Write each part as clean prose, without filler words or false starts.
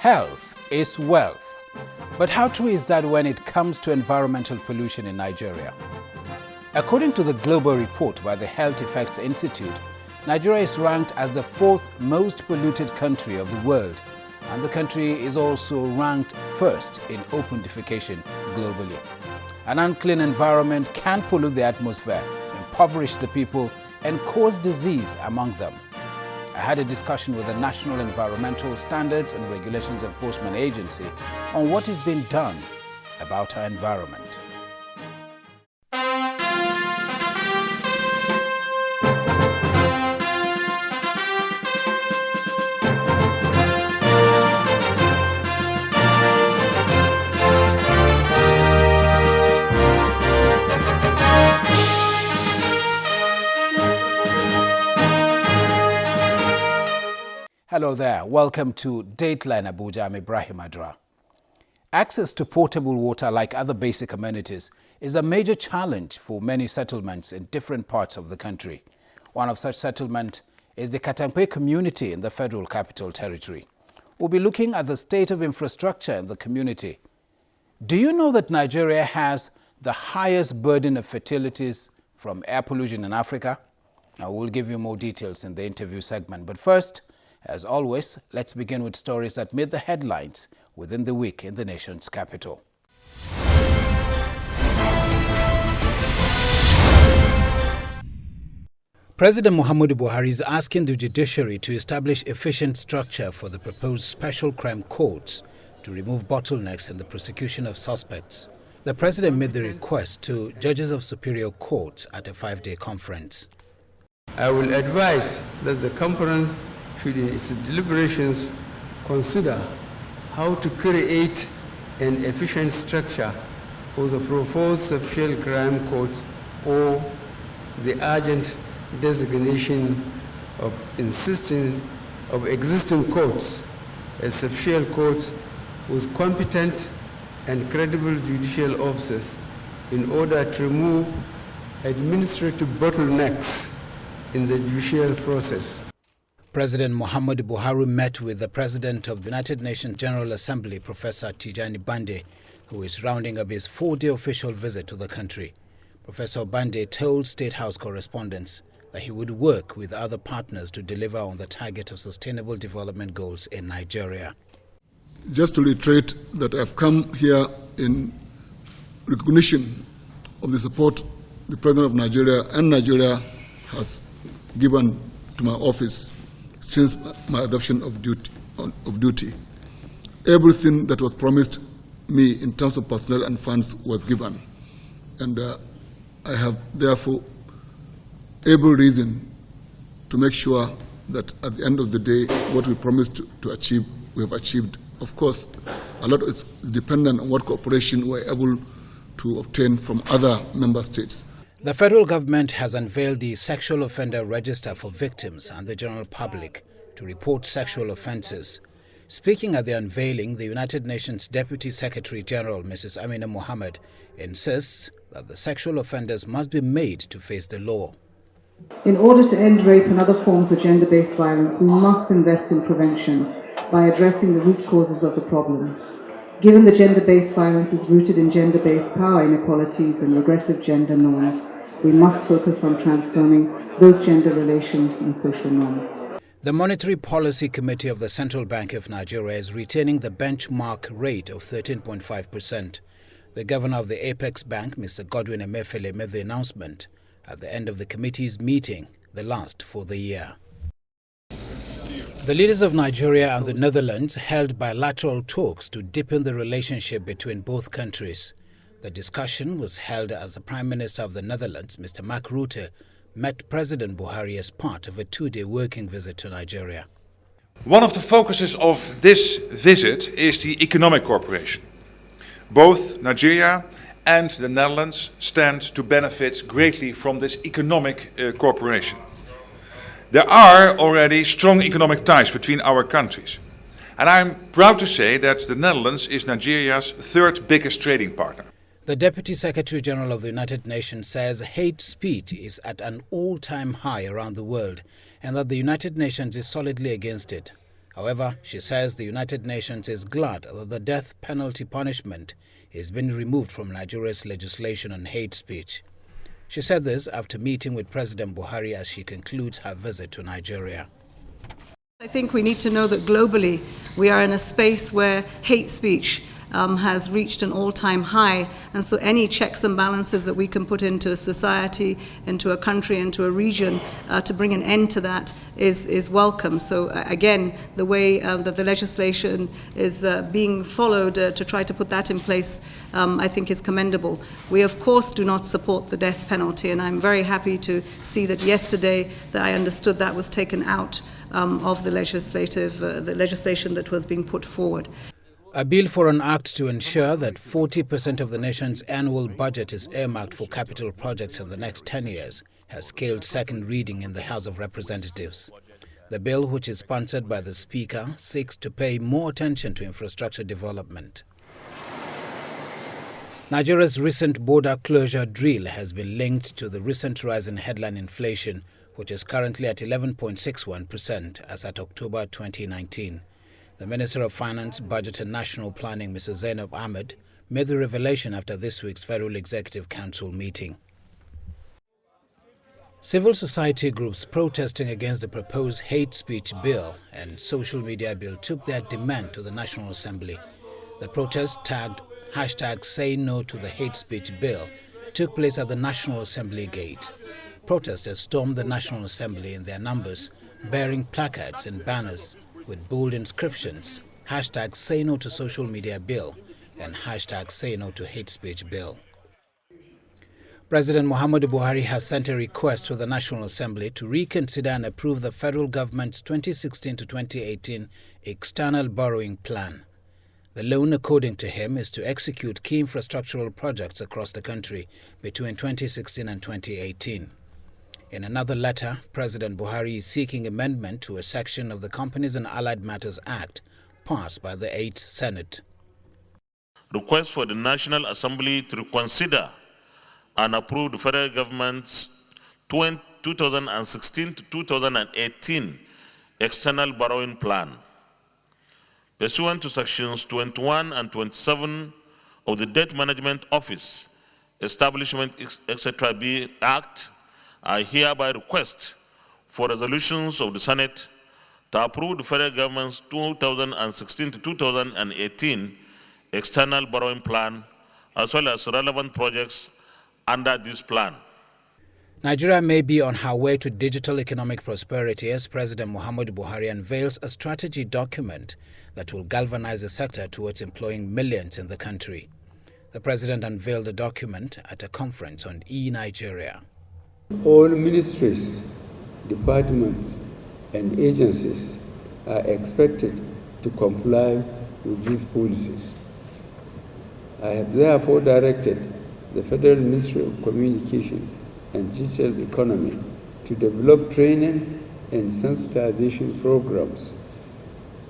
Health is wealth. But how true is that when it comes to environmental pollution in Nigeria? According to the global report by the Health Effects Institute, Nigeria is ranked as the fourth most polluted country of the world, and the country is also ranked first in open defecation globally. An unclean environment can pollute the atmosphere, impoverish the people, and cause disease among them. I had a discussion with the National Environmental Standards and Regulations Enforcement Agency on what is being done about our environment. Hello there, welcome to Dateline Abuja. I'm Ibrahim Adra. Access to potable water, like other basic amenities, is a major challenge for many settlements in different parts of the country. One of such settlements is the Katampe community in the Federal Capital Territory. We'll be looking at the state of infrastructure in the community. Do you know that Nigeria has the highest burden of fatalities from air pollution in Africa? Now, we'll give you more details in the interview segment, but first, as always, let's begin with stories that made the headlines within the week in the nation's capital. President Muhammadu Buhari is asking the Judiciary to establish efficient structure for the proposed special crime courts to remove bottlenecks in the prosecution of suspects. The president made the request to judges of superior courts at a 5-day conference. I will advise that the conference should in its deliberations consider how to create an efficient structure for the proposed special crime courts or the urgent designation of existing courts as special courts with competent and credible judicial officers in order to remove administrative bottlenecks in the judicial process. President Muhammadu Buhari met with the President of the United Nations General Assembly, Professor Tijani Bande, who is rounding up his 4-day official visit to the country. Professor Bande told State House correspondents that he would work with other partners to deliver on the target of sustainable development goals in Nigeria. Just to reiterate that I've come here in recognition of the support the President of Nigeria and Nigeria has given to my office since my adoption of duty. Everything that was promised me in terms of personnel and funds was given. And I have therefore every reason to make sure that at the end of the day, what we promised to achieve, we have achieved. Of course, a lot is dependent on what cooperation we're able to obtain from other member states. The federal government has unveiled the Sexual Offender Register for victims and the general public to report sexual offences. Speaking at the unveiling, the United Nations Deputy Secretary General, Mrs. Amina Mohammed, insists that the sexual offenders must be made to face the law. In order to end rape and other forms of gender-based violence, we must invest in prevention by addressing the root causes of the problem. Given the gender-based violence is rooted in gender-based power inequalities and regressive gender norms, we must focus on transforming those gender relations and social norms. The Monetary Policy Committee of the Central Bank of Nigeria is retaining the benchmark rate of 13.5%. The governor of the Apex Bank, Mr. Godwin Emefiele, made the announcement at the end of the committee's meeting, the last for the year. The leaders of Nigeria and the Netherlands held bilateral talks to deepen the relationship between both countries. The discussion was held as the Prime Minister of the Netherlands, Mr. Mark Rutte, met President Buhari as part of a 2-day working visit to Nigeria. One of the focuses of this visit is the economic cooperation. Both Nigeria and the Netherlands stand to benefit greatly from this economic cooperation. There are already strong economic ties between our countries. And I'm proud to say that the Netherlands is Nigeria's 3rd biggest trading partner. The Deputy Secretary General of the United Nations says hate speech is at an all-time high around the world and that the United Nations is solidly against it. However, she says the United Nations is glad that the death penalty punishment is being removed from Nigeria's legislation on hate speech. She said this after meeting with President Buhari as she concludes her visit to Nigeria. I think we need to know that globally we are in a space where hate speech has reached an all-time high, and so any checks and balances that we can put into a society, into a country, into a region to bring an end to that is welcome. So again, the way that the legislation is being followed to try to put that in place, I think is commendable. We of course do not support the death penalty, and I'm very happy to see that yesterday that I understood that was taken out of the legislation that was being put forward. A bill for an act to ensure that 40% of the nation's annual budget is earmarked for capital projects in the next 10 years has scaled second reading in the House of Representatives. The bill, which is sponsored by the Speaker, seeks to pay more attention to infrastructure development. Nigeria's recent border closure drill has been linked to the recent rise in headline inflation, which is currently at 11.61% as at October 2019. The Minister of Finance, Budget and National Planning, Mr. Zainab Ahmed, made the revelation after this week's Federal Executive Council meeting. Civil society groups protesting against the proposed hate speech bill and social media bill took their demand to the National Assembly. The protest, tagged #SayNoToTheHateSpeech bill, took place at the National Assembly gate. Protesters stormed the National Assembly in their numbers, bearing placards and banners with bold inscriptions, #SayNoToSocialMediaBill and #SayNoToHateSpeechBill. President Muhammadu Buhari has sent a request to the National Assembly to reconsider and approve the federal government's 2016 to 2018 external borrowing plan. The loan, according to him, is to execute key infrastructural projects across the country between 2016 and 2018. In another letter, President Buhari is seeking amendment to a section of the Companies and Allied Matters Act passed by the 8th Senate. Request for the National Assembly to reconsider and approve the federal government's 2016 to 2018 external borrowing plan. Pursuant to sections 21 and 27 of the Debt Management Office Establishment etc. B Act, I hereby request for resolutions of the Senate to approve the federal government's 2016 to 2018 external borrowing plan, as well as relevant projects under this plan. Nigeria may be on her way to digital economic prosperity as President Muhammadu Buhari unveils a strategy document that will galvanize the sector towards employing millions in the country. The president unveiled the document at a conference on e-Nigeria. All ministries, departments, and agencies are expected to comply with these policies. I have therefore directed the Federal Ministry of Communications and Digital Economy to develop training and sensitization programs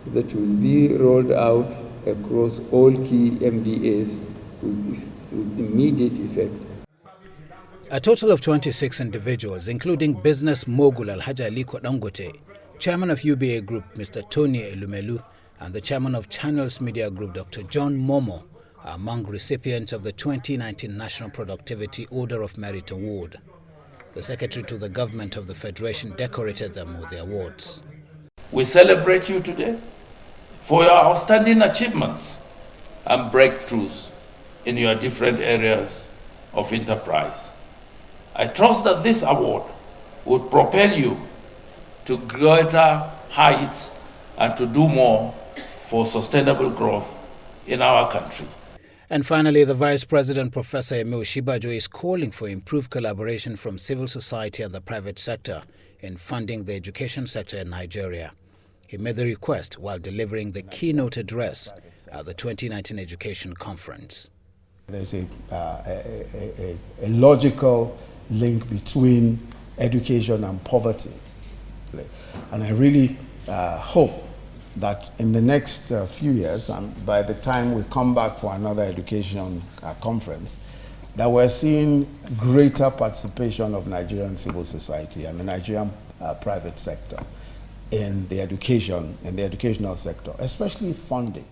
that will be rolled out across all key MDAs with immediate effect. A total of 26 individuals, including business mogul Alhaji Aliko Dangote, chairman of UBA Group Mr. Tony Elumelu, and the chairman of Channels Media Group Dr. John Momo, are among recipients of the 2019 National Productivity Order of Merit Award. The secretary to the government of the Federation decorated them with the awards. We celebrate you today for your outstanding achievements and breakthroughs in your different areas of enterprise. I trust that this award would propel you to greater heights and to do more for sustainable growth in our country. And finally, the Vice President, Professor Emil Shibajo, is calling for improved collaboration from civil society and the private sector in funding the education sector in Nigeria. He made the request while delivering the keynote address at the 2019 Education Conference. There's a logical link between education and poverty. And I really hope that in the next few years, and by the time we come back for another education conference, that we're seeing greater participation of Nigerian civil society and the Nigerian private sector in the educational sector, especially funding.